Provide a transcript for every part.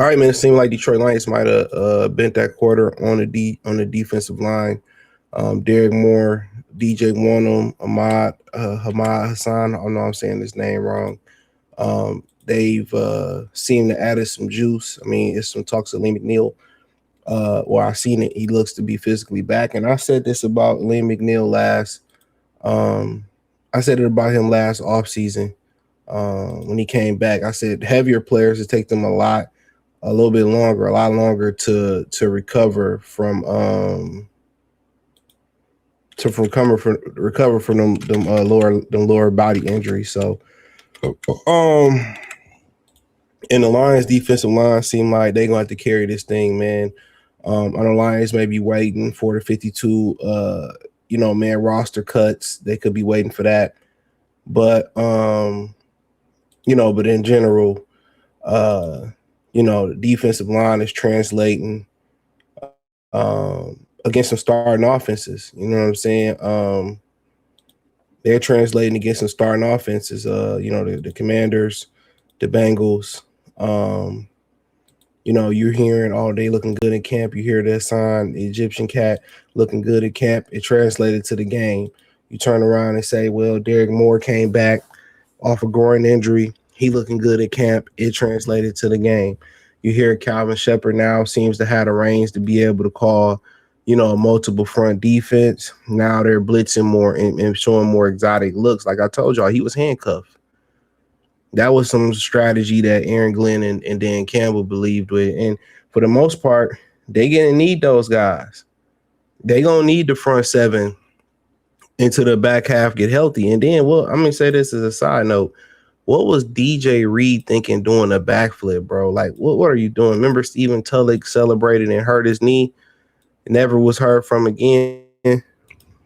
All right, man. It seemed like Detroit Lions might have bent that quarter on the defensive line. Derrick Moore, DJ Wanham, Hamad Hassan. I don't know I'm saying his name wrong. They've seemed to added some juice. I mean, it's some talks of Lee McNeil. Well, I've seen it. He looks to be physically back, and I said this about Lee McNeil last. Um, I said it about him last offseason when he came back. I said heavier players, it take them a little bit longer, a lot longer to recover from them lower body injuries. So, um, and the Lions defensive line seem like they're gonna have to carry this thing, man. On the Lions may be waiting for the 52 man roster cuts. They could be waiting for that. But but in general, the defensive line is translating against some starting offenses. You know what I'm saying? They're translating against some starting offenses. The Commanders, the Bengals. You're hearing all day looking good in camp. You hear that sign, the Egyptian cat looking good in camp. It translated to the game. You turn around and say, well, Derrick Moore came back off a groin injury. He looking good at camp. It translated to the game. You hear Calvin Shepard now seems to have the reins to be able to call, a multiple front defense. Now they're blitzing more and showing more exotic looks. Like I told y'all, he was handcuffed. That was some strategy that Aaron Glenn and Dan Campbell believed with. And for the most part, they gonna need those guys. They gonna need the front seven into the back half get healthy. And then, I'm gonna say this as a side note. What was DJ Reed thinking doing a backflip, bro? Like, what are you doing? Remember Stephen Tulloch celebrated and hurt his knee? Never was heard from again.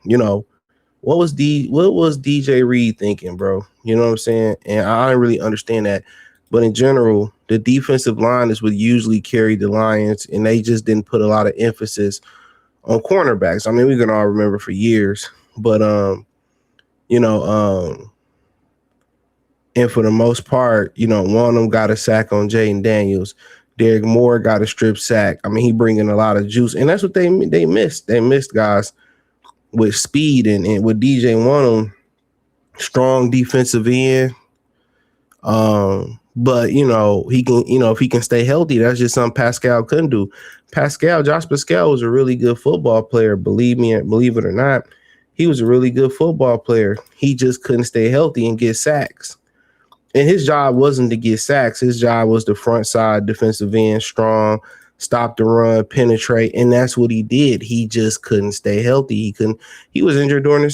What was DJ Reed thinking, bro? You know what I'm saying? And I don't really understand that. But in general, the defensive line is what usually carried the Lions, and they just didn't put a lot of emphasis on cornerbacks. I mean, we can all remember for years. But and for the most part, one of them got a sack on Jaden Daniels. Derrick Moore got a strip sack. I mean, he bringing a lot of juice, and that's what they missed. They missed guys with speed and with DJ Wanham, strong defensive end. But he can, if he can stay healthy, that's just something Pascal couldn't do. Josh Pascal was a really good football player. Believe it or not, he was a really good football player. He just couldn't stay healthy and get sacks. And his job wasn't to get sacks. His job was the front side defensive end, strong, stop the run, penetrate, and that's what he did. He just couldn't stay healthy. He was injured during the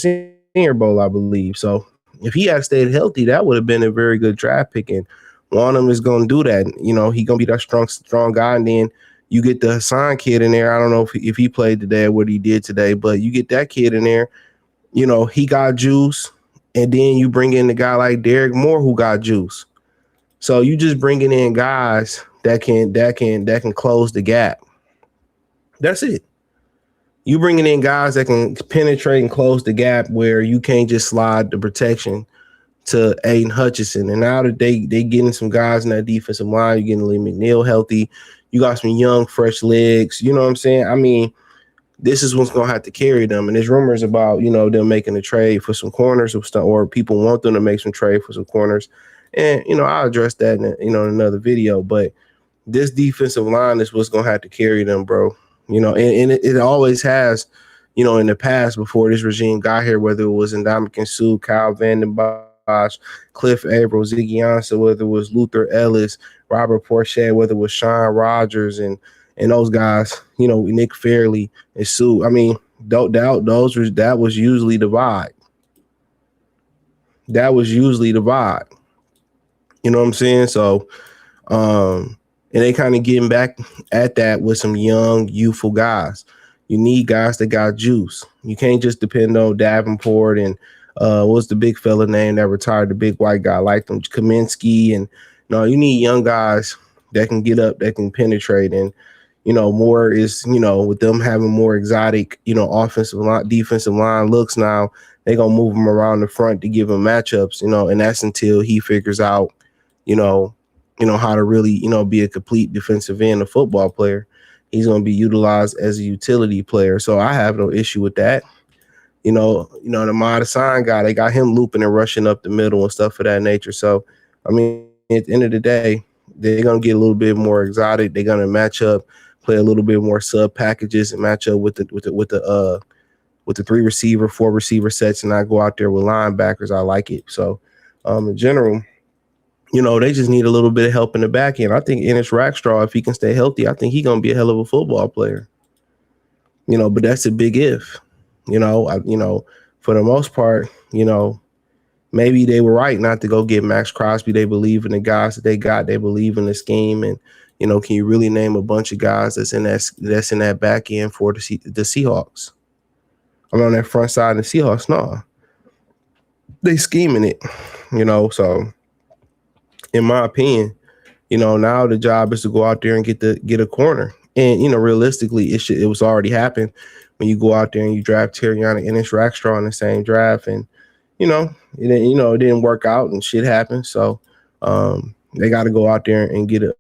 Senior Bowl, I believe. So if he had stayed healthy, that would have been a very good draft pick. And one of them is going to do that. He going to be that strong guy. And then you get the Hassan kid in there. I don't know if he played today or what he did today, but you get that kid in there. He got juice. And then you bring in the guy like Derrick Moore who got juice. So you just bringing in guys that can close the gap. That's it. You bringing in guys that can penetrate and close the gap where you can't just slide the protection to Aiden Hutchinson. And now that they getting some guys in that defensive line, you're getting Lee McNeil healthy. You got some young, fresh legs. You know what I'm saying? I mean, this is what's going to have to carry them. And there's rumors about, them making a trade for some corners or people want them to make some trade for some corners. And, I'll address that in another video. But this defensive line is what's going to have to carry them, bro. And it always has, in the past before this regime got here, whether it was Ndamukong Suh, Kyle Vanden Bosch, Cliff Averill, Ziggy Ansah, whether it was Luther Ellis, Robert Porcher, whether it was Sean Rogers and those guys, Nick Fairley and Sue. I mean, that was usually the vibe. That was usually the vibe. You know what I'm saying? So, and they kind of getting back at that with some young, youthful guys. You need guys that got juice. You can't just depend on Davenport and what's the big fella name that retired, the big white guy like them, Kaminsky. And no, you need young guys that can get up, that can penetrate. And more is, with them having more exotic, offensive line, defensive line looks now, they're going to move them around the front to give them matchups, and that's until he figures out, how to really, be a complete defensive end, a football player. He's going to be utilized as a utility player. So I have no issue with that. The Mod Sign guy, they got him looping and rushing up the middle and stuff of that nature. So, I mean, at the end of the day, they're going to get a little bit more exotic. They're going to match up, play a little bit more sub packages and match up with the three receiver, four receiver sets, and not go out there with linebackers. I like it. So, in general, they just need a little bit of help in the back end. I think Ennis Rackstraw, if he can stay healthy, I think he's going to be a hell of a football player. But that's a big if. For the most part, maybe they were right not to go get Max Crosby. They believe in the guys that they got. They believe in the scheme, and can you really name a bunch of guys that's in that back end for the Seahawks? I'm on that front side of the Seahawks. No, they scheming it. So in my opinion, now the job is to go out there and get a corner. And realistically, it was already happened when you go out there and you draft Terriana and Ennis Rackstraw in the same draft, and it didn't work out and shit happened. So they got to go out there and get a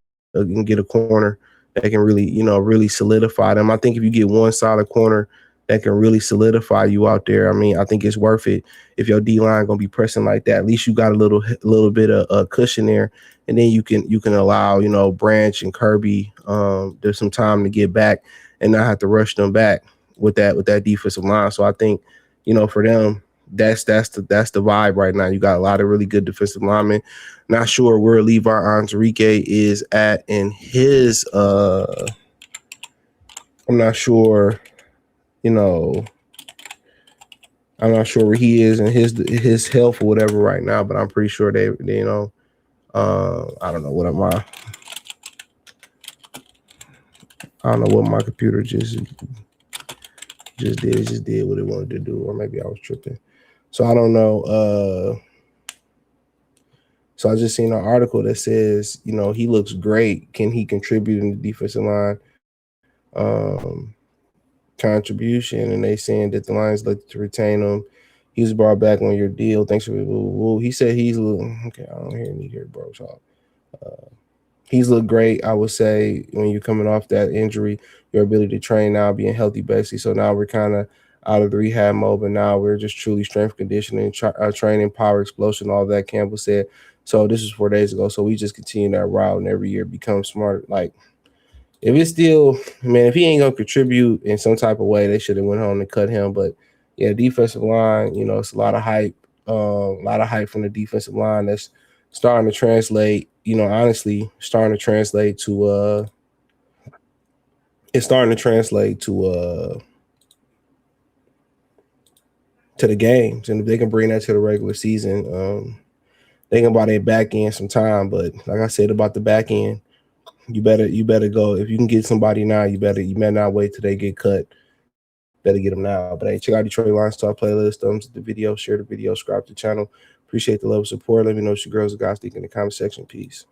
corner that can really really solidify them. I think if you get one solid corner that can really solidify you out there, I think it's worth it. If your D line gonna be pressing like that, at least you got a little bit of a cushion there, and then you can allow Branch and Kirby there's some time to get back and not have to rush them back with that defensive line. So I think for them, that's the vibe right now. You got a lot of really good defensive linemen. Not sure where Levi Onwuzurike is at in his I'm not sure. I'm not sure where he is in his health or whatever right now, but I'm pretty sure they I don't know what my computer just did. It just did what it wanted to do, or maybe I was tripping. So I don't know. So I just seen an article that says, he looks great. Can he contribute in the defensive line contribution? And they saying that the Lions look to retain him. He was brought back on your deal. Thanks for he said he's okay. I don't hear me here, bro. So, he's looked great. I would say when you're coming off that injury, your ability to train now, being healthy, basically. So now we're kind of out of the rehab mode, but now we're just truly strength conditioning, training, power, explosion, all that Campbell said. So this was 4 days ago. So we just continue that route, and every year become smarter. Like, if it's still, if he ain't gonna contribute in some type of way, they should have went home and cut him. But yeah, defensive line, it's a lot of hype from the defensive line that's starting to translate. Honestly, starting to translate to the games, and if they can bring that to the regular season, they can buy their back end some time. But like I said about the back end, you better go. If you can get somebody now, you better not wait till they get cut. Better get them now. But hey, check out Detroit Lions Talk playlist. Thumbs up the video, share the video, subscribe to the channel. Appreciate the love and support. Let me know what your girls and guys think in the comment section. Peace.